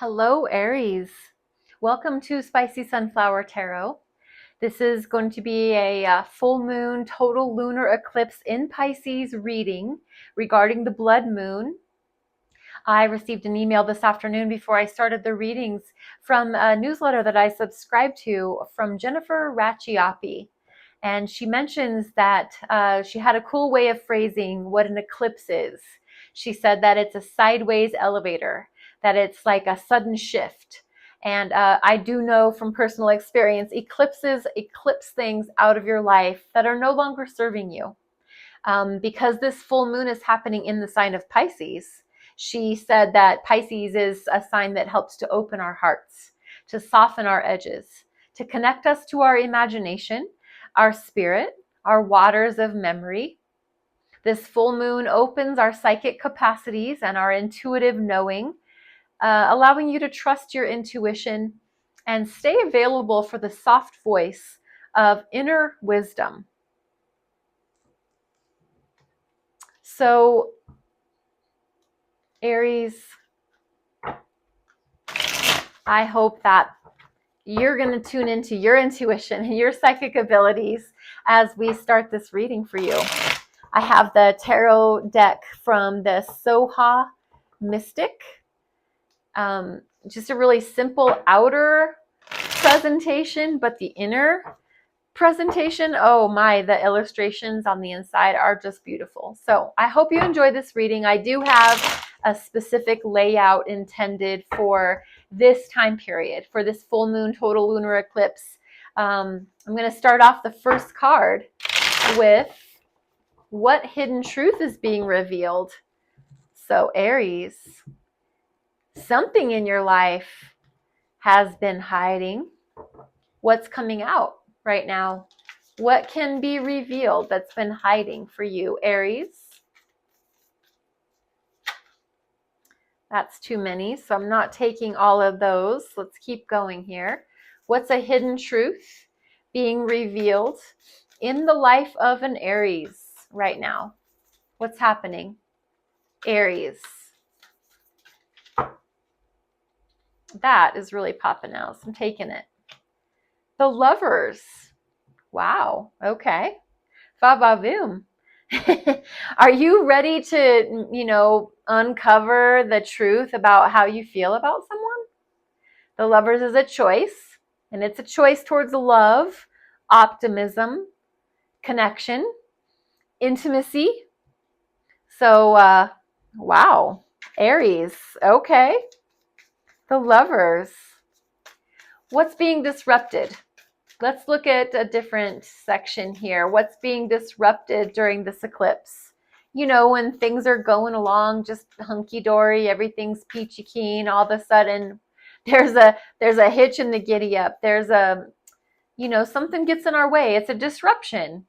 Hello, Aries. Welcome to Spicy Sunflower Tarot. This is going to be a full moon total lunar eclipse in Pisces reading regarding the blood moon. I received an email this afternoon before I started the readings from a newsletter that I subscribe to from Jennifer Racciapi. And she mentions that she had a cool way of phrasing what an eclipse is. She said that it's a sideways elevator, that it's like a sudden shift. And I do know from personal experience, eclipses eclipse things out of your life that are no longer serving you. Because this full moon is happening in the sign of Pisces, she said that Pisces is a sign that helps to open our hearts, to soften our edges, to connect us to our imagination, our spirit, our waters of memory. This full moon opens our psychic capacities and our intuitive knowing, allowing you to trust your intuition and stay available for the soft voice of inner wisdom. So, Aries, I hope that you're going to tune into your intuition and your psychic abilities as we start this reading for you. I have the tarot deck from the Soha Mystic. Just a really simple outer presentation, but the inner presentation, oh my, the illustrations on the inside are just beautiful. So I hope you enjoy this reading. I do have a specific layout intended for this time period, for this full moon total lunar eclipse. I'm going to start off the first card with what hidden truth is being revealed. So Aries, something in your life has been hiding. What's coming out right now? What can be revealed that's been hiding for you, Aries? That's too many, so I'm not taking all of those. Let's keep going here. What's a hidden truth being revealed in the life of an Aries right now? What's happening? Aries. That is really popping out, so I'm taking it. The Lovers. Wow. Okay. Fa-ba-boom. Are you ready to, uncover the truth about how you feel about someone? The Lovers is a choice, and it's a choice towards love, optimism, connection, intimacy. So, wow. Aries. Okay. The Lovers. What's being disrupted? Let's look at a different section here. What's being disrupted during this eclipse? When things are going along just hunky-dory, everything's peachy keen, all of a sudden there's a hitch in the giddy up. There's something gets in our way. It's a disruption.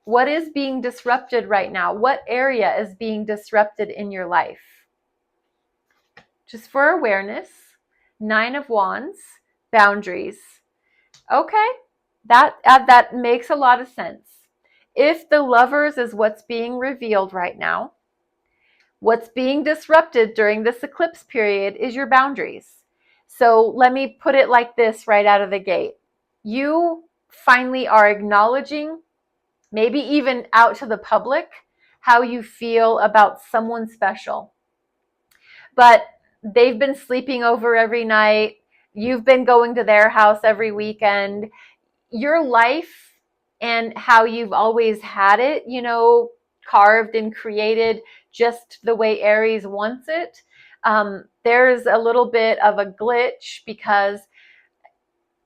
What is being disrupted right now? What area is being disrupted in your life? Just for awareness. 9 of Wands, boundaries. Okay, that makes a lot of sense. If the Lovers is what's being revealed right now, what's being disrupted during this eclipse period is your boundaries. So let me put it like this right out of the gate. You finally are acknowledging, maybe even out to the public, how you feel about someone special. But they've been sleeping over every night. You've been going to their house every weekend. Your life and how you've always had it, carved and created just the way Aries wants it. There's a little bit of a glitch because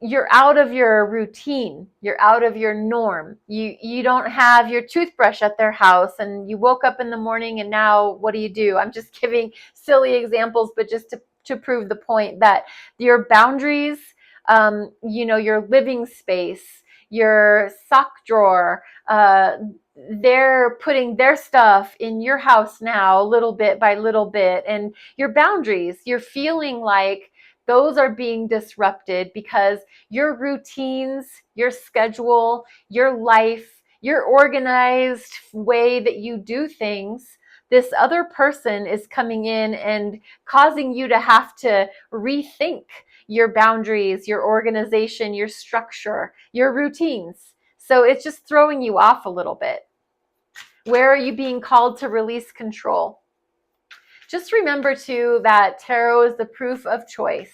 you're out of your routine. You're out of your norm. You don't have your toothbrush at their house, and you woke up in the morning and now what do? I'm just giving silly examples, but just to prove the point that your boundaries, your living space, your sock drawer, they're putting their stuff in your house now, little bit by little bit, and your boundaries, you're feeling like those are being disrupted because your routines, your schedule, your life, your organized way that you do things, this other person is coming in and causing you to have to rethink your boundaries, your organization, your structure, your routines. So it's just throwing you off a little bit. Where are you being called to release control? Just remember too that tarot is the proof of choice.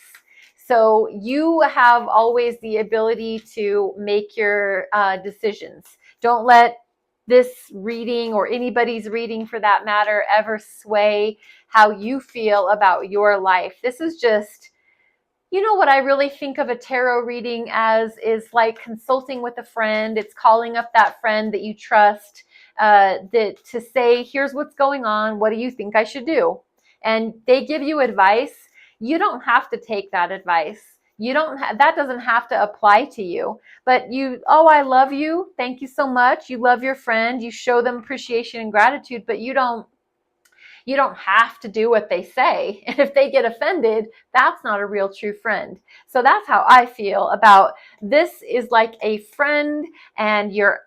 So you have always the ability to make your decisions. Don't let this reading or anybody's reading for that matter ever sway how you feel about your life. This is just, you know, what I really think of a tarot reading as is like consulting with a friend. It's calling up that friend that you trust that to say, here's what's going on. What do you think I should do? And they give you advice. You don't have to take that advice. You don't that doesn't have to apply to you. But you, oh, I love you. Thank you so much. You love your friend. You show them appreciation and gratitude, but you don't have to do what they say. And if they get offended, that's not a real true friend. So that's how I feel about this. Is like a friend, and you're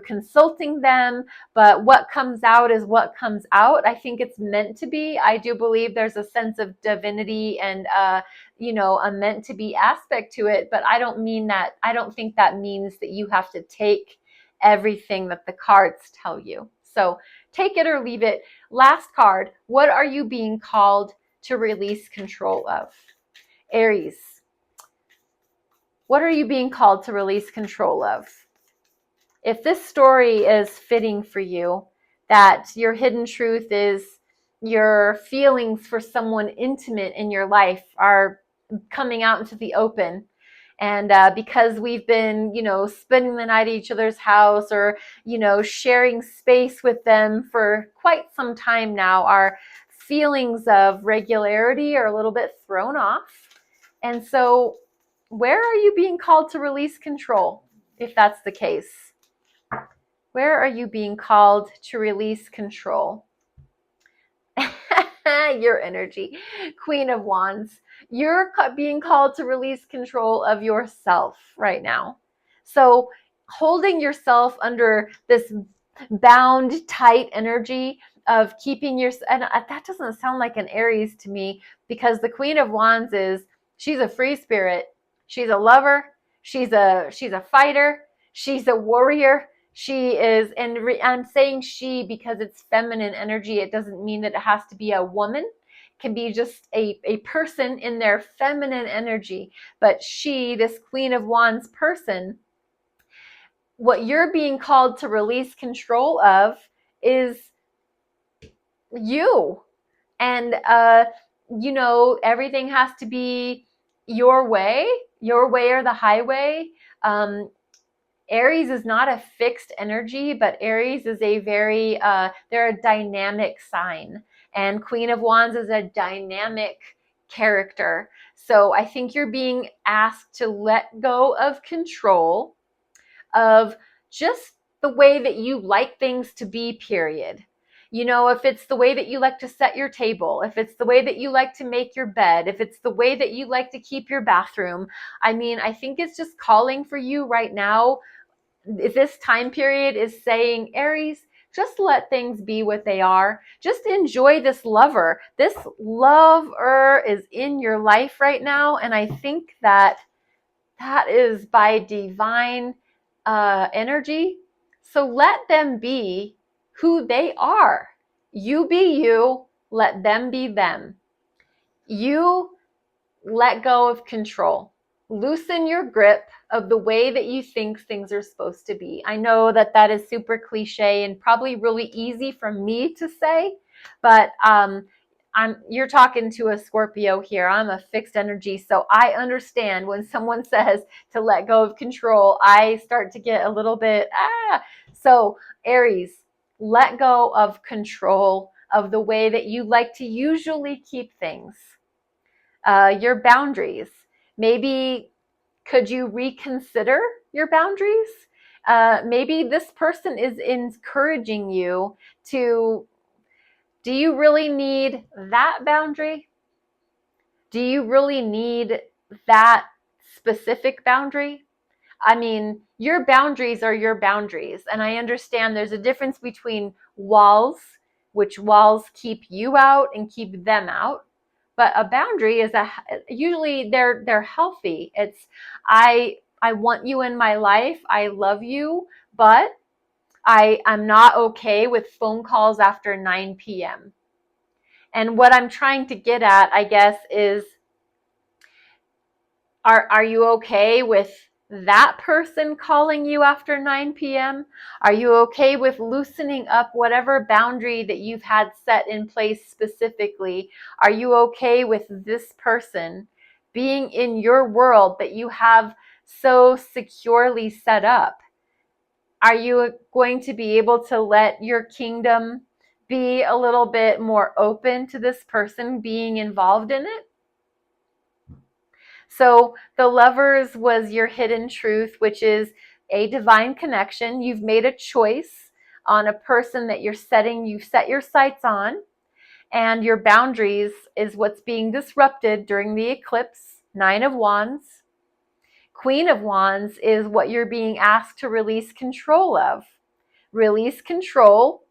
consulting them, but what comes out is what comes out. I think it's meant to be. I do believe there's a sense of divinity and a meant to be aspect to it, but I don't think that means that you have to take everything that the cards tell you. So take it or leave it. Last card, what are you being called to release control of? Aries, what are you being called to release control of? If this story is fitting for you, that your hidden truth is your feelings for someone intimate in your life are coming out into the open, and because we've been, spending the night at each other's house, or, sharing space with them for quite some time now, our feelings of regularity are a little bit thrown off. And so where are you being called to release control? If that's the case, where are you being called to release control? Your energy, Queen of Wands. You're being called to release control of yourself right now. So holding yourself under this bound, tight energy of keeping your, and that doesn't sound like an Aries to me, because the Queen of Wands she's a free spirit. She's a lover. She's a fighter. She's a warrior. She is, and I'm saying she because it's feminine energy. It doesn't mean that it has to be a woman. It can be just a person in their feminine energy. But this Queen of Wands person, what you're being called to release control of is you. And, everything has to be your way or the highway. Aries is not a fixed energy, but Aries is a very, they're a dynamic sign. And Queen of Wands is a dynamic character. So I think you're being asked to let go of control of just the way that you like things to be, period. If it's the way that you like to set your table, if it's the way that you like to make your bed, if it's the way that you like to keep your bathroom, I think it's just calling for you right now. This time period is saying, Aries, just let things be what they are. Just enjoy this lover. This lover is in your life right now. And I think that is by divine energy. So let them be who they are. You be you, let them be them. You let go of control. Loosen your grip of the way that you think things are supposed to be. I know that is super cliche and probably really easy for me to say, but you're talking to a Scorpio here. I'm a fixed energy, so I understand when someone says to let go of control, I start to get a little bit, So Aries, let go of control of the way that you like to usually keep things. Your boundaries. Maybe could you reconsider your boundaries? Maybe this person is encouraging you to, do you really need that boundary? Do you really need that specific boundary? Your boundaries are your boundaries. And I understand there's a difference between walls which walls keep you out and keep them out. But a boundary is usually they're healthy. It's I want you in my life. I love you, but I'm not okay with phone calls after 9 p.m. And what I'm trying to get at, I guess, is are you okay with that person calling you after 9 p.m.? Are you okay with loosening up whatever boundary that you've had set in place specifically? Are you okay with this person being in your world that you have so securely set up? Are you going to be able to let your kingdom be a little bit more open to this person being involved in it? So the lovers was your hidden truth, which is a divine connection. You've made a choice on a person that you've set your sights on, and your boundaries is what's being disrupted during the eclipse. 9 of Wands. Queen of Wands is what you're being asked to release control of. Release control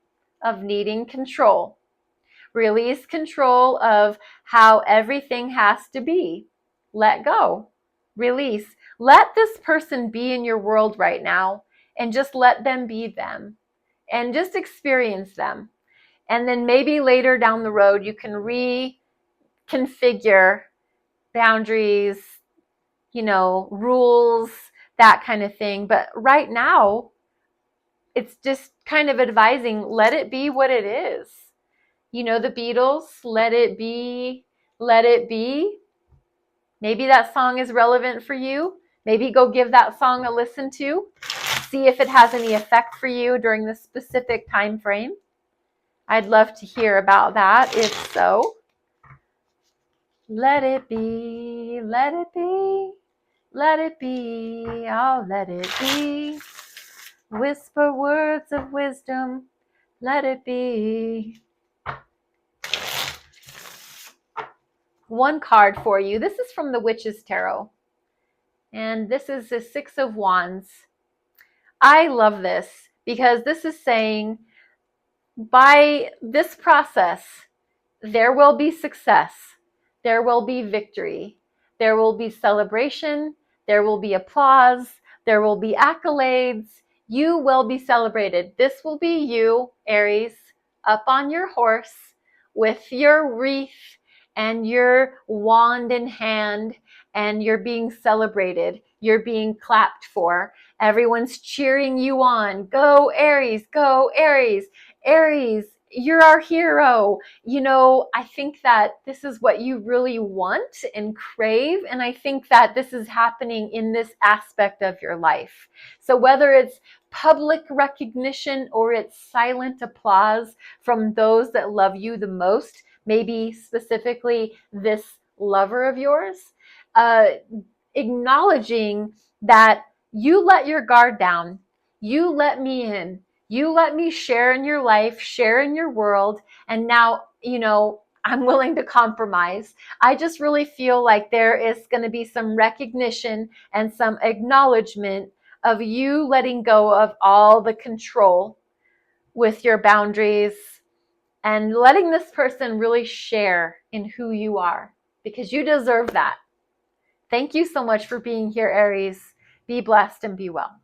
of needing control. Release control of how everything has to be. Let go. Release. Let this person be in your world right now, and just let them be them and just experience them. And then maybe later down the road, you can reconfigure boundaries, rules, that kind of thing. But right now, it's just kind of advising, let it be what it is. The Beatles, let it be, let it be. Maybe that song is relevant for you. Maybe go give that song a listen to. See if it has any effect for you during this specific time frame. I'd love to hear about that, if so. Let it be, let it be, let it be, oh, let it be. Whisper words of wisdom, let it be. One card for you. This is from the Witch's Tarot. And this is the 6 of Wands. I love this because this is saying by this process, there will be success. There will be victory. There will be celebration. There will be applause. There will be accolades. You will be celebrated. This will be you, Aries, up on your horse with your wreath and your wand in hand, and you're being celebrated. You're being clapped for. Everyone's cheering you on. Go, Aries. Go, Aries. Aries, you're our hero. I think that this is what you really want and crave. And I think that this is happening in this aspect of your life. So whether it's public recognition or it's silent applause from those that love you the most, maybe specifically this lover of yours, acknowledging that you let your guard down, you let me in, you let me share in your life, share in your world, and now, I'm willing to compromise. I just really feel like there is going to be some recognition and some acknowledgement of you letting go of all the control with your boundaries and letting this person really share in who you are, because you deserve that. Thank you so much for being here, Aries. Be blessed and be well.